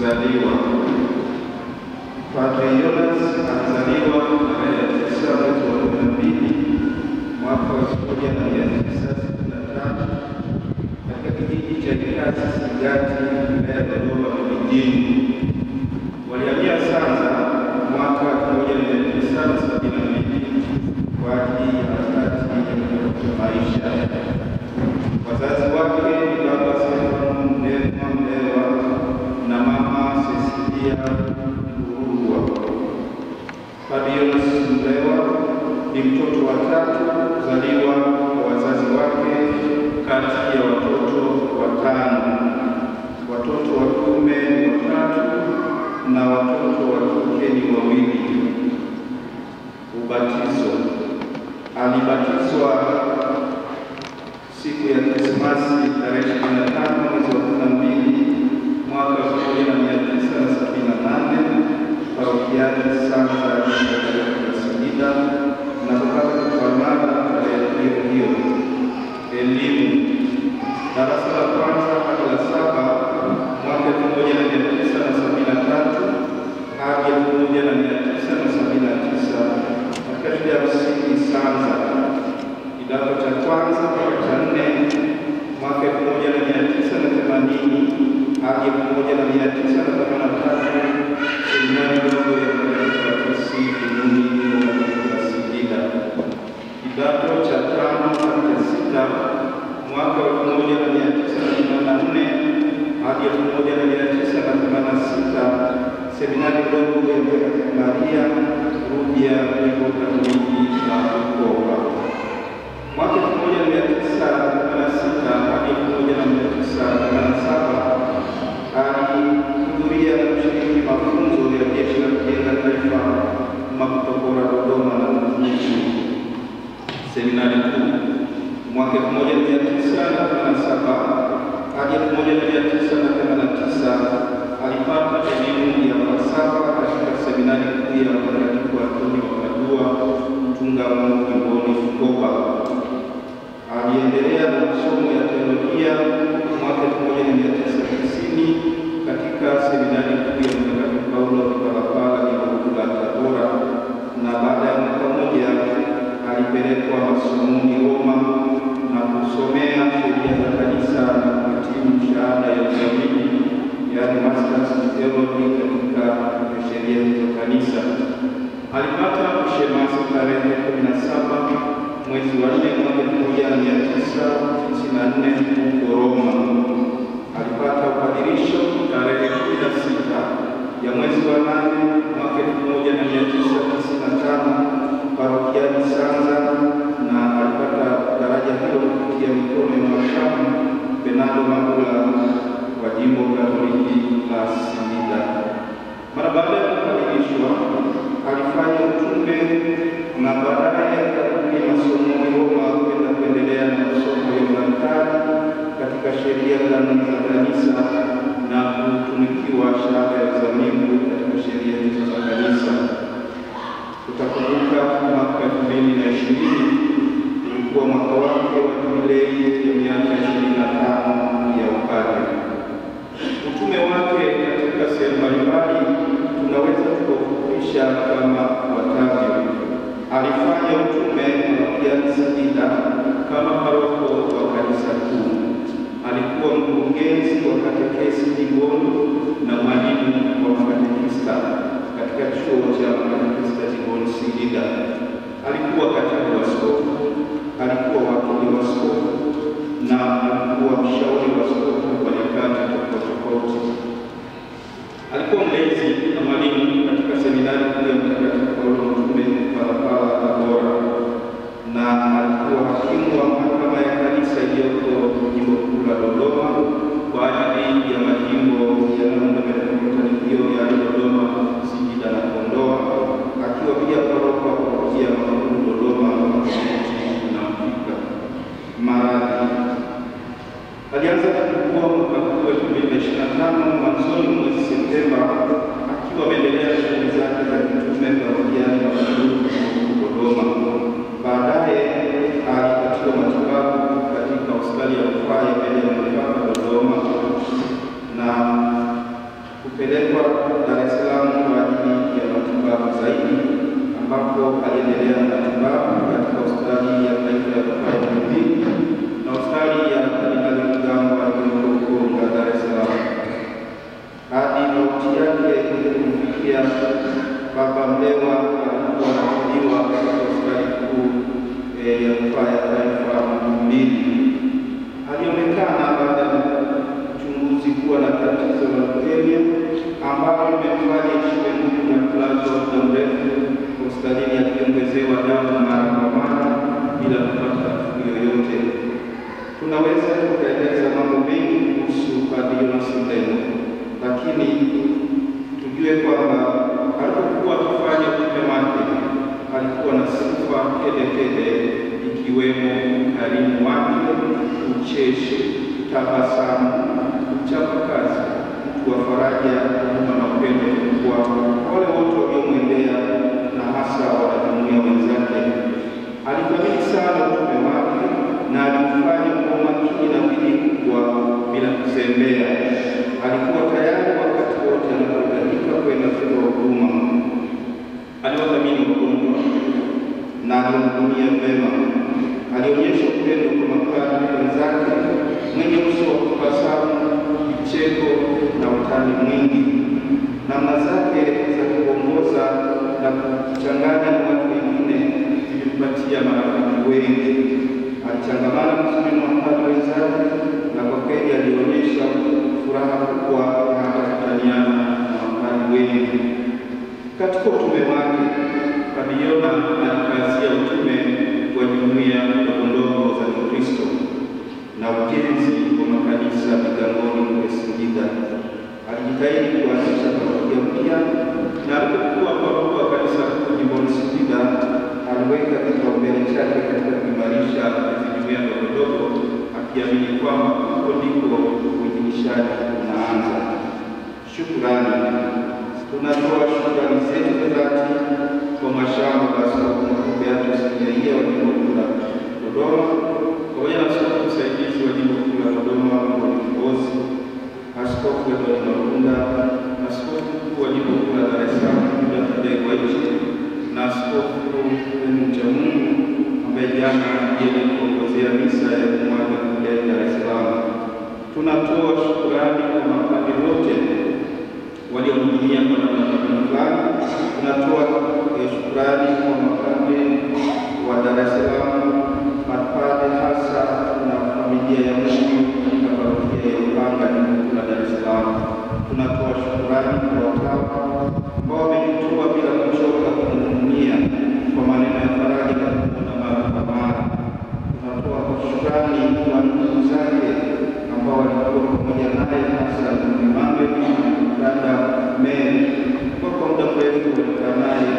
kuzaliwa. Padre Jonas alizaliwa tarehe 9 mwezi wa 12 mwaka 1963 katika kijiji cha Ikasi Sigati, wilaya ya Dodoma vijijini. Walihamia Sanza mwaka 1972 kwa ajili ya harakati ya maisha. Wazazi wake ni baba Stefano Mlewa na mama Cecilia Urugwa. Padre Jonas Mlewa ni mtoto wa tatu kuzaliwa kwa wazazi wake kati ya watoto watano. Watoto wa kiume ni watatu na watoto wa kike ni wawili. Ubatizo. Alibatizwa siku ya Krismasi tarehe 25 mwezi wa 12 mwaka 1978 parokiani Sanza katika Singida na kupata kufahamana tarehe hiyo. Elimu. Darasa la kwanza hadi la 7 mwaka 1973 hadi 1979 katika shule ya msingi Sanza. Kidato cha kwanza mpaka cha 4 mwaka 1980 hadi 1983 seminari ndogo ya Mtakatifu Kinuni katika Singida. Kidato cha 5 mpaka cha 6 mwaka 1984 hadi 1986 seminari ndogo ya Mtakatifu Maria Rubia Jimbo Katoliki la Bukoba. Mwaka 1986 hadi 1987 alihudhuria na kushiriki mafunzo ya Jeshi la Kujenga Taifa Makutopora Dodoma na Mkushi seminari kuu. Mwaka 1987 hadi 1989 alipata elimu ya falsafa katika seminari kuu ya Mtakatifu Antoni wa Padua Mtungamu jimboni Bukoba. Aliendelea na masomo ya teolojia mwaka 1990 katika seminari kuu ya Mtakatifu Paulo Kipalapala jimbo la Tabora, na baada ya mwaka mmoja alipelekwa masomoni Roma na kusomea sheria za kanisa na kuhitimu shahada ya uzamili, yaani Masters in Theology katika sheria za kanisa. Alipata ushemasi tarehe 17 mwezi wa 4 mwaka 1994 huko Roma. Alipata upadirisho tarehe 16 ya mwezi wa 8 mwaka 1995 parokiani Sanza, na alipata daraja hilo kupitia mikono ya Mhashamu Bernardo Magula wa Jimbo Katoliki la Singida. Mara baada ya kupadirishwa alifanya utume na baadaye akarudi masomoni Roma kwenda kuendelea na masomo ya udaktari katika sheria za kanisa na kutumikiwa shahada ya uzamivu katika sheria hizo za kanisa. Tutakumbuka mwaka 2020 ulikuwa mwaka wake wa jubilei ya miaka 25 ya upadre. Utume wake katika sehemu mbalimbali tunaweza kufupisha kama ifuatavyo. Alifanya utume parokiani Singida kama paroko wa kanisa kuu. Alikuwa mkurugenzi wa katekesi jimboni na mwalimu wa makatekista katika chuo cha makatekista jimboni Singida. Alikuwa katibu wa askofu, alikuwa wakili wa askofu na alikuwa mshauri wa askofu kwa nyakati tofauti. Alikuwa mlezi na mwalimu katika seminari kuu ya Mtakatifu Paulo Mtume Kipalapala Tabora, na alikuwa hakimu wa mahakama ya kanisa iliyoko jimbo kuu la Dodoma kwa ajili ya majimbo yanayounda metropolitani hiyo ya Dodoma, Singida na Kondoa, akiwa pia paroko wa parokia Makulu Dodoma na Mpika. Maradhi. Alianza kukua mwaka 2025 mwanzoni mwezi Septemba, akiwa ameendelea shughuli zake za kitume parokiani Makulu Dodoma. Baadaye alipatiwa matibabu katika hospitali ya rufaa ya Benjamin Mkapa Dodoma na kupelekwa ambapo aliendelea na matibabu katika hospitali ya taifa ya rufaa ya Muhimbili na hospitali ya Kardinali Rugambwa iliyoko Dar es Salaam. Hadi mauti yake kumfikia, Baba Mlewa alikuwa anatibiwa katika hospitali kuu ya rufaa ya taifa Muhimbili. Alionekana baada ya uchunguzi kuwa na tatizo la leukemia ambalo limemfanya ishiwe nguvu na kulazwa muda mrefu hospitalini akiongezewa damu mara kwa mara bila kupata nafuu yoyote. Tunaweza tukaeleza mambo mengi kuhusu Padre Jonas Mlemo, lakini tujue kwamba alipokuwa akifanya utume wake alikuwa na sifa kedekede, ikiwemo ukarimu wake, ucheshi, tabasamu, uchapakazi, mtu wa faraja, huruma na upendo kwa wale wote waliomwendea na hasa wanajumuiya wenzake. Alithamini sana utume wake na alifanya kwa makini na bidii kubwa bila kuzembea. Alikuwa tayari wakati wote anapohitajika kwenda kutoa huduma. Aliwathamini wagonjwa na aliwahudumia vema. Alionyesha upendo kwa mapadri wenzake, mwenye uso wa kubasamu, kicheko na utani mwingi. Namna zake za kuongoza na kuchanganya na watu wengine zilimpatia marafiki wengi. Alichangamana vizuri na mapadri wenzake na kwa kweli alionyesha furaha kubwa na kutaniana na mapadri wengi. Katika utume wake, Padre Jonas alikazia utume wa jumuiya ndogondogo za Kikristo na ujenzi wa makanisa Bigamboni kule Singida. Alijitahidi kuanzisha parokia mpya na alipokuwa mkuu wa kanisa jimboni Singida aliweka kipaumbele chake katika kuimarisha jumuiya ndogondogo, akiamini kwamba huko ndiko uinjilishaji unaanza. Shukrani. Tunatoa shukrani zetu za dhati kwa mashamba ya Askofu Mkuu Beatus Kinyaiya wa Jimbo Kuu la Dodoma, pamoja na askofu msaidizi wa Jimbo Kuu la Dodoma Mkozi, Askofu Edward Mapunda, Askofu Mkuu wa Jimbo Kuu la Dar es Salaam na Askofu Mchamungu ambaye jana ndiye kuongozea misa ya kumwaga kule Dar es Salaam. Tunatoa shukrani kwa mapadri wote waliohudumia kwa namna fulani. Tunatoa shukrani kwa mapadri wa Dar es Salaam, mapadri hasa na familia ya Mungu na parokia ya Upanga Jimbo la Dar es Salaam. Tunatoa shukrani kwa watawa ambao wamejitoa bila kuchoka kumhudumia kwa maneno ya faraja na kuona mara kwa mara. Tunatoa shukrani kwa ndugu zake ambao walikuwa pamoja naye, hasa Emmanuel dada Mary, kwa muda mrefu walikaa naye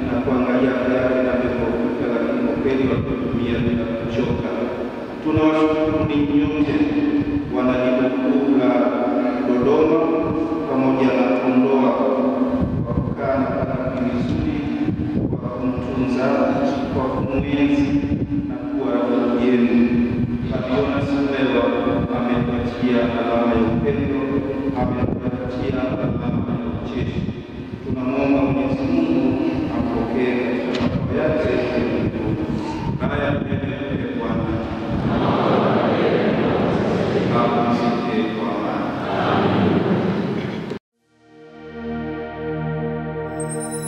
na kuangalia afya yake na kufufuka, lakini kwa kweli walihudumia bila kuchoka. Tunawashukuru ninyi nyote wana Jimbo Kuu la Dodoma pamoja na Kondoa kwa kukaa na padri vizuri, kwa kumtunza, kwa kumwenzi na kuwa rafiki yenu. Padre Jonas Mlewa ametuachia alama ya upendo, ametuachia alama ya ucheshi. Tunamwomba Mwenyezi Mungu ampokee katika makao yake ya mbinguni. Haya mbele kwa Bwana. Apumzike kwa amani. Amen.